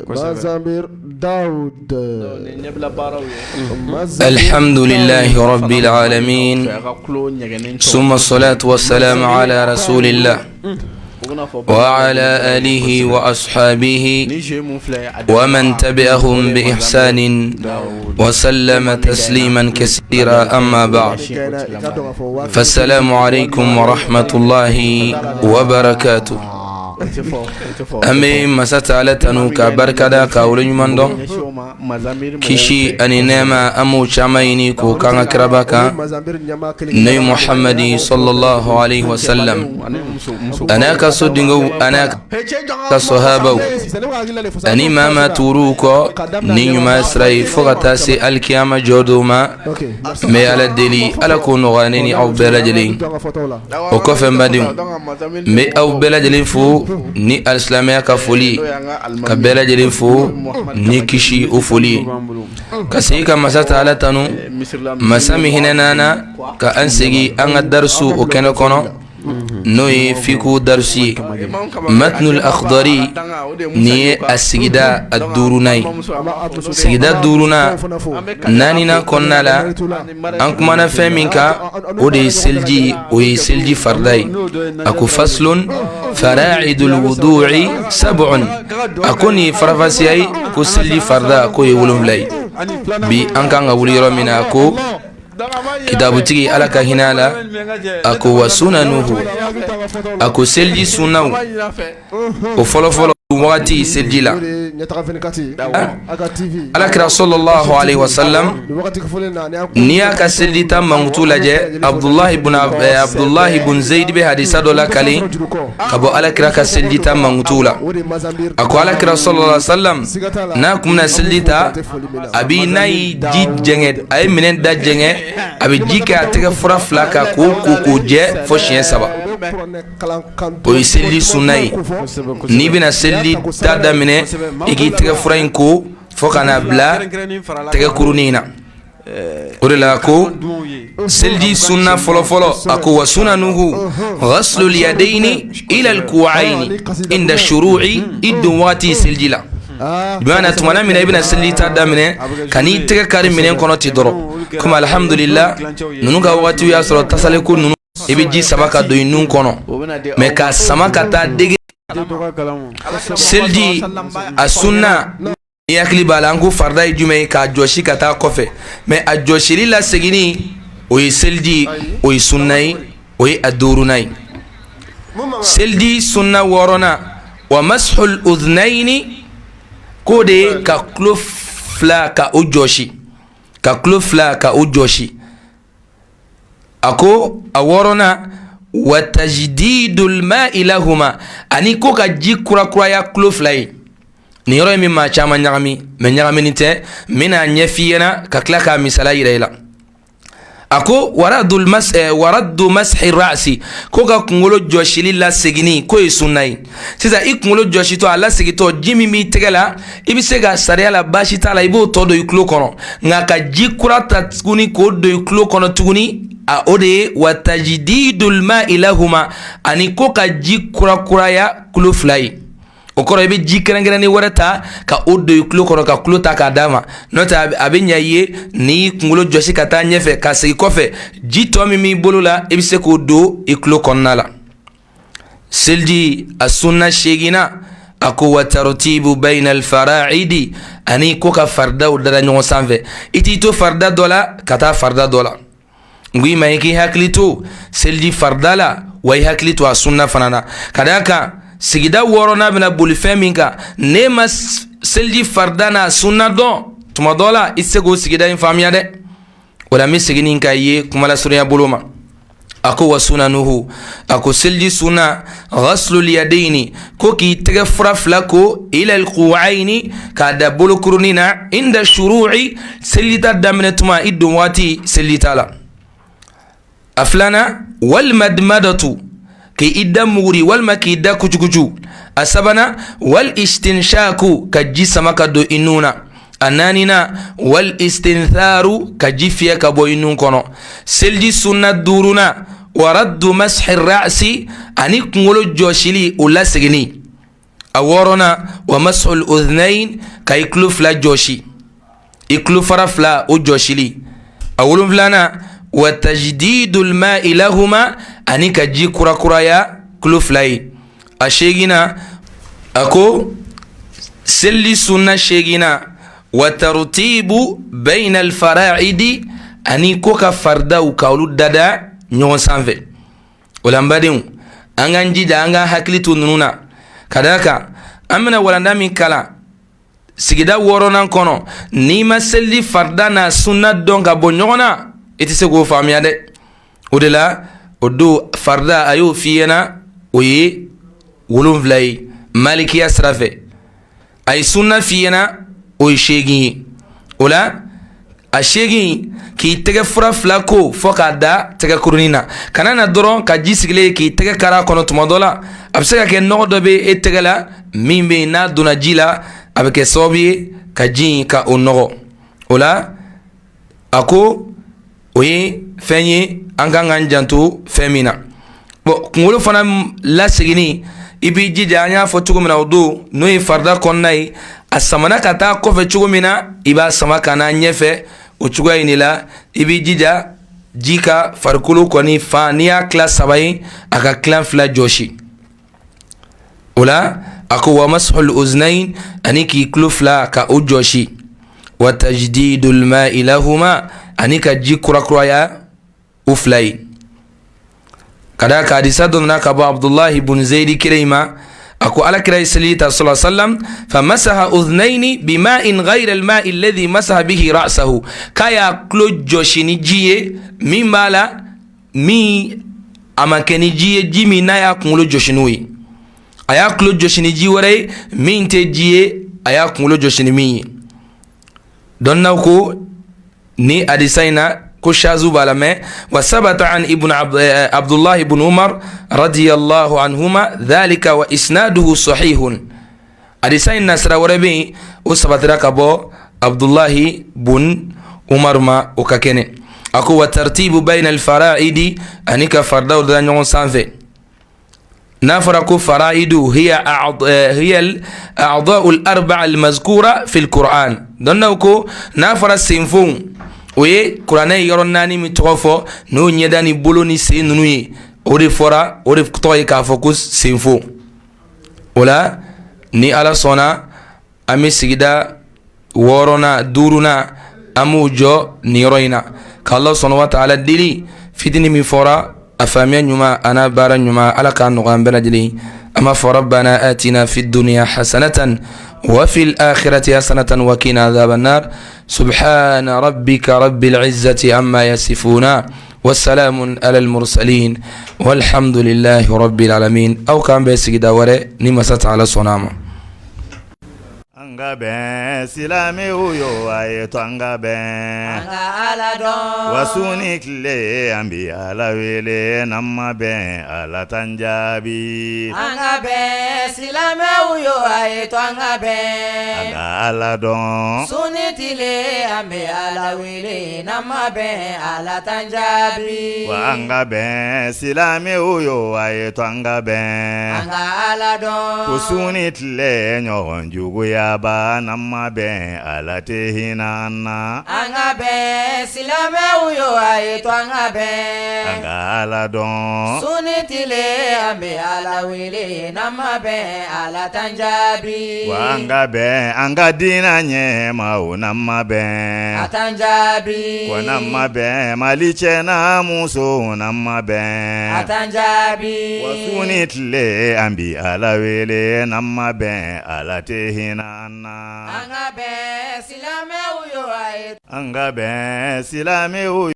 مزامير داود. الحمد لله رب العالمين، ثم الصلاة والسلام على رسول الله وعلى آله وأصحابه ومن تبعهم بإحسان وسلم تسليما كثيرا. أما بعد، فالسلام عليكم ورحمة الله وبركاته. أمي مسات على تنوكا بركدا كاولين مندو كيشي أني نما أمو شاميني كو كان كرباكا نبي محمد صلى الله عليه وسلم. أنا كصدقو أنا كصحابو أني ماما توروكو نيو ما سري فغتاسي الكيامة جودوما مي على الدلي على كونو غانيني أو بلجلين وكفن بديم مي أو بلجلين فو ni alislamiya ka foli ka bɛɛ lajɛlen fo ni kisi o foli ka segi ka masa taala tanu masa min hinɛnana ka an segi an ka darisu o kɛnɛ kɔnɔ n'o ye fiku darusi ye. matnul akhdari ni ye a sigida a duruna ye. sigida duruna naanina kɔnɔna la an kumana fɛn min kan o de ye seliji, o ye seliji farida ye. a ko faslun fara'idul wudu'i sab'un. a ko nin farafasiya ye ko seliji farida ko ye 7 ye. bi an kan ka wuli yɔrɔ min na ko kitabutigi ala ka hinɛ la a ko wa sunanuhu, a ko seliji sunaw o fɔlɔfɔlɔ wagati seliji la. alakira sallallahu alaihi wasallam n'i y'a ka seliji ta mankutu lajɛ, abdullahi ibn zayd bɛ hadisa dɔ la kale ka bɔ alakira ka seliji ta mankutu la. a ko alakira sallallahu alaihi wasallam n'a kun bɛna seliji ta, a bi n'a ye ji jɛngɛ, a ye minɛn da jɛngɛ, a bɛ ji kɛ a tɛgɛ fura fila kan k'o jɛ fo siɲɛ 3. o ye seliji sunna ye. n'i bɛna seliji ta daminɛ, i k'i tɛgɛ fura in ko fo ka n'a bila tɛgɛ kurunin na. o de la ko seliji sunna fɔlɔfɔlɔ, a ko wa sunanuhu ghaslul yadayni ila al-ku'ayni inda shuru'i, i don waati seliji la. bimana tumana mina i bɛna seliji ta daminɛ ka n'i tɛgɛ kari minɛn kɔnɔ ten dɔrɔn. komi alhamdulillah ninnu ka wagatiw y'a sɔrɔ tasale ko ninnu i bɛ ji sama ka don i nun kɔnɔ, mɛ ka sama ka taa dege seliji a sunna. ni hakili b'a la an ko farida ye jumɛn ye? k'a jɔsi ka taa kɔfɛ, mɛ a jɔsili la seginni o ye seliji, o ye sunna ye, o ye a 4nan ye. seliji sunna 6nan wa mashul udhnayni, ko de ye ka tulo fila ka o jɔsi, ka tulo fila ka o jɔsi. a ko a 6nan wa tajdidul ma'i lahuma, ani ko ka ji kurakuraya tulo fila ye. nin yɔrɔ in min maa caman ɲagami, mɛ ɲagamini tɛ, n bɛna ɲɛ f'i ɲɛna ka tila k'a misala yira i la. a ko waraddu mashi ra'si, ko ka kunkolo jɔsili la seginni ko ye sunna ye. sisan i kunkolo jɔsitɔ a la segitɔ, ji min b'i tɛgɛ la i bɛ se ka sariya la baasi t'a la, i b'o tɔ don i tulo kɔnɔ, nka ka ji kura ta tuguni k'o don i tulo kɔnɔ tuguni, o de ye wa tajdidul ma'i lahuma, ani ko ka ji kurakuraya tulo fila ye. o kɔrɔ i bɛ ji kɛrɛnkɛrɛnnen wɛrɛ ta ka o don i tulo kɔrɔ, ka tulo ta k'a d'a ma. n'o tɛ a bɛ ɲɛ i ye n'i kunkolo jɔsi ka taa ɲɛfɛ ka segin kɔfɛ, ji tɔ min b'i bolo la i bɛ se k'o don i tulo kɔnɔna la. seliji a sunna 8nan, a ko wa tartibu bayna al-fara'idi, ani ko ka faridaw dada ɲɔgɔn sanfɛ. i t'i to farida dɔ la ka taa farida dɔ la. n ko i ma i k'i hakili to seliji farida la, wa i hakili to a sunna fana na. ka d'a kan sigida 6nan bɛna boli fɛn min kan, ne ma seliji farida n'a sunna dɔn, tuma dɔ la i tɛ se k'o sigida in faamuya dɛ. o la n bɛ segin nin ka ye kuma lasurunya bolo ma. a ko wa sunanuhu, a ko seliji sunna ghaslul yadayni, ko k'i tɛgɛ fura fila ko ila al-ku'ayni, k'a da bolokurunin na inda shuru'i, seliji ta daminɛ tuma i don waati seliji ta la. a 2nan wal madmadatu, k'i da muguri walima k'i da kucukucu. a 3nan wal istinshaku, ka ji sama ka don i nun na. a 4nan wal istintharu, ka ji fiyɛ ka bɔ i nun kɔnɔ. seliji sunna 5nan wa raddu mashi ra'si, ani kunkolo jɔsili o la seginni. أورنا ومسح الأذنين كيكلو فلا جوشي يكلو فرفلا وجوشي أولم فلانا وتجديد الماء لهما أنيك جي كرا كرا يا كلو فلاي أشيغنا أكو سلي سنة شيغنا وترتيب بين الفراعد أنيكو كفردا وكاولو دادا نيون سانفي ولامباديو أنغان جيدا أنغان حكلي تنونا كذاك أمنا ولندا من كلا سيدا ورونا كونو نيما سلي فردانا سنة دونك بونيونا إتسيقو فاميا دي ودلا ودو فردا أيو فينا وي ولون فلاي مالكي أسرافي أي سنة فينا وي شيغي ولا أشيغي كي تيجي فرا فلاكو فوق دا تيجي كورنينا كنا ندرون كجيس كلي كي تيجي كارا كونو تمادولا أبسكا كنوع دبي إتجلا مين بينا دونا جيلا أبكي صوبي كجين كأونو ولا أكو وي فني أنغان جانتو فمينا كنقولوا فنا لا سجني ibi jijanya fo chugo mina odu no farda konnai asamana kata ko fe chugo mina iba sama kana nyefe o chugo inila ibi jija jika farkulu koni fania class sabai aka clan fla joshi wala ako wa mashul uznain aniki klufla ka ujoshi wa tajdidul ma'i lahuma anika jikura kuraya uflai kada ka hadisa donna ka ba Abdullah ibn Zaid kirima ako ala kira sallallahu alaihi wasallam famasaha udhnaini bima'in ghayra al-ma'i alladhi masaha bihi ra'sahu kaya klojoshi ni jiye mimala mi amakeni jiye jimi na ya kunlo joshinui aya klojoshi ni jiware min te jiye aya kunlo joshini mi donna ko ni hadisaina كشازو بالامه وثبت عن ابن عبد الله بن عمر رضي الله عنهما ذلك واسناده صحيح حديثين نصر وربي وثبت ركبو عبد الله بن عمر ما وككنه اكو ترتيب بين الفرائض انك فردو دانيون سانفي نفرق فرائض هي الاعضاء الاربعه المذكوره في القران دونكو نفر السنفون oye kurane yoron nani mi tofo no nyedani boloni se nunui ore fora ore toy ka focus sinfo wala ni ala sona ami sigida worona duruna amujo ni roina kallahu subhanahu wa ta'ala dili fidini mi fora afamia nyuma ana bara nyuma ala kan no gambana dili ama fa rabbana atina fid dunya hasanatan وفي الآخرة حسنة وقنا عذاب النار سبحان ربك رب العزة عما يصفون والسلام على المرسلين والحمد لله رب العالمين أو كان بيسك داوري نمسات على صنامه Angabe silame uyo ayeto angabe anga alado wasunikle ambi alawele namabe alatanjabi angabe silame uyo ayeto angabe anga alado sunitile ambi alawele namabe alatanjabi wa angabe silame uyo ayeto angabe anga alado kusunitle nyoonjugu ya ba namma be alate hinana anga be silame uyo ayeto anga be anga ala don sunitile ambe ala wele namma be ala tanjabi wa anga be anga dina nye ma namma be atanjabi wa namma be maliche na muso namma be atanjabi wa sunitile ambi ala wele namma be alate hinana Angabe silame uyo